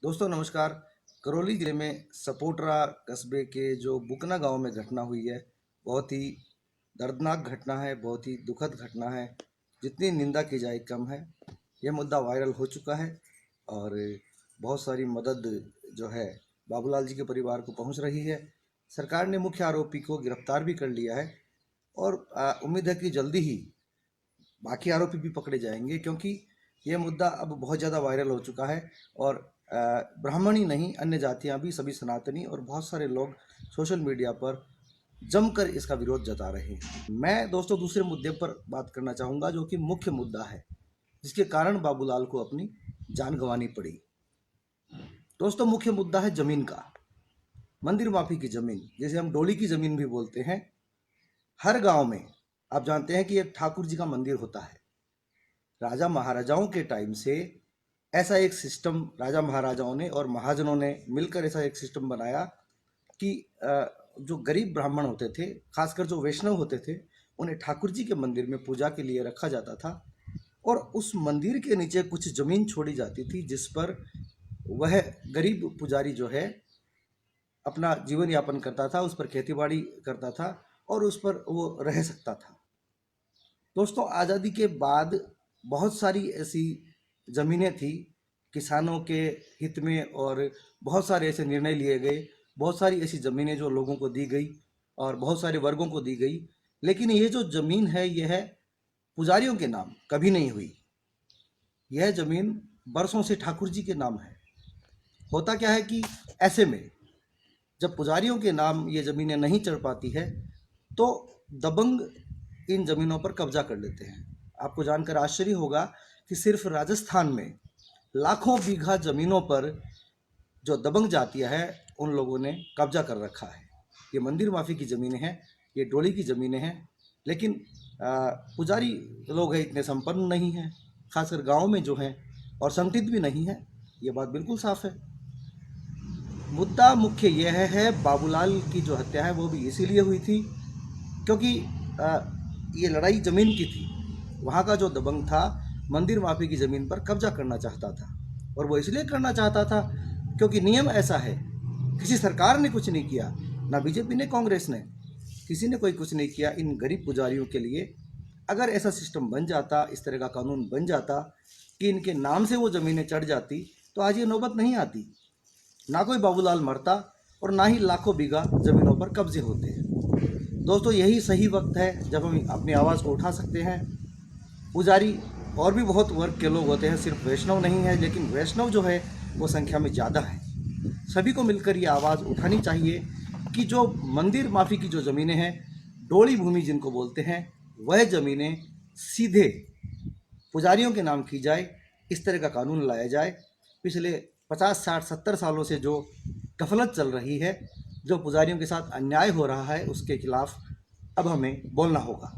दोस्तों नमस्कार। करौली जिले में सपोटरा कस्बे के जो बुकना गांव में घटना हुई है, बहुत ही दर्दनाक घटना है, बहुत ही दुखद घटना है। जितनी निंदा की जाए कम है। यह मुद्दा वायरल हो चुका है और बहुत सारी मदद जो है बाबूलाल जी के परिवार को पहुंच रही है। सरकार ने मुख्य आरोपी को गिरफ्तार भी कर लिया है और उम्मीद है कि जल्दी ही बाकी आरोपी भी पकड़े जाएंगे, क्योंकि ये मुद्दा अब बहुत ज़्यादा वायरल हो चुका है। और ब्राह्मण ही नहीं, अन्य जातियां भी, सभी सनातनी और बहुत सारे लोग सोशल मीडिया पर जमकर इसका विरोध जता रहे हैं। मैं दोस्तों दूसरे मुद्दे पर बात करना चाहूँगा, जो कि मुख्य मुद्दा है जिसके कारण बाबूलाल को अपनी जान गंवानी पड़ी। दोस्तों मुख्य मुद्दा है जमीन का। मंदिर माफी की जमीन, जिसे हम डोली की जमीन भी बोलते हैं। हर गांव में आप जानते हैं कि एक ठाकुर जी का मंदिर होता है। राजा महाराजाओं के टाइम से ऐसा एक सिस्टम राजा महाराजाओं ने और महाजनों ने मिलकर ऐसा एक सिस्टम बनाया कि जो गरीब ब्राह्मण होते थे, खासकर जो वैष्णव होते थे, उन्हें ठाकुर जी के मंदिर में पूजा के लिए रखा जाता था। और उस मंदिर के नीचे कुछ जमीन छोड़ी जाती थी, जिस पर वह गरीब पुजारी जो है अपना जीवन यापन करता था, उस पर खेती बाड़ी करता था और उस पर वो रह सकता था। दोस्तों आज़ादी के बाद बहुत सारी ऐसी ज़मीनें थी किसानों के हित में, और बहुत सारे ऐसे निर्णय लिए गए। बहुत सारी ऐसी ज़मीनें जो लोगों को दी गई और बहुत सारे वर्गों को दी गई। लेकिन ये जो ज़मीन है, यह है पुजारियों के नाम कभी नहीं हुई। यह ज़मीन बरसों से ठाकुर जी के नाम है। होता क्या है कि ऐसे में जब पुजारियों के नाम ये ज़मीनें नहीं चढ़ पाती है, तो दबंग इन ज़मीनों पर कब्जा कर लेते हैं। आपको जानकर आश्चर्य होगा कि सिर्फ राजस्थान में लाखों बीघा ज़मीनों पर जो दबंग जातियां हैं, उन लोगों ने कब्जा कर रखा है। ये मंदिर माफी की ज़मीनें हैं, ये डोली की ज़मीनें हैं। लेकिन पुजारी लोग हैं इतने संपन्न नहीं हैं, खासकर गांव में जो हैं, और संगठित भी नहीं है। ये बात बिल्कुल साफ है। मुद्दा मुख्य यह है, बाबूलाल की जो हत्या है वो भी इसीलिए हुई थी क्योंकि ये लड़ाई ज़मीन की थी। वहाँ का जो दबंग था, मंदिर माफी की ज़मीन पर कब्जा करना चाहता था, और वो इसलिए करना चाहता था क्योंकि नियम ऐसा है। किसी सरकार ने कुछ नहीं किया, ना बीजेपी ने, कांग्रेस ने, किसी ने कोई कुछ नहीं किया इन गरीब पुजारियों के लिए। अगर ऐसा सिस्टम बन जाता, इस तरह का कानून बन जाता कि इनके नाम से वो ज़मीनें चढ़ जाती, तो आज ये नौबत नहीं आती। ना कोई बाबूलाल मरता और ना ही लाखों बीघा ज़मीनों पर कब्जे होते हैं। दोस्तों यही सही वक्त है जब हम अपनी आवाज़ को उठा सकते हैं। पुजारी और भी बहुत वर्ग के लोग होते हैं, सिर्फ वैष्णव नहीं है, लेकिन वैष्णव जो है वो संख्या में ज़्यादा है। सभी को मिलकर ये आवाज़ उठानी चाहिए कि जो मंदिर माफी की जो ज़मीनें हैं, डोली भूमि जिनको बोलते हैं, वह ज़मीनें सीधे पुजारियों के नाम की जाए। इस तरह का कानून लाया जाए। पिछले 50, 60, 70 सालों से जो गफलत चल रही है, जो पुजारियों के साथ अन्याय हो रहा है, उसके खिलाफ अब हमें बोलना होगा।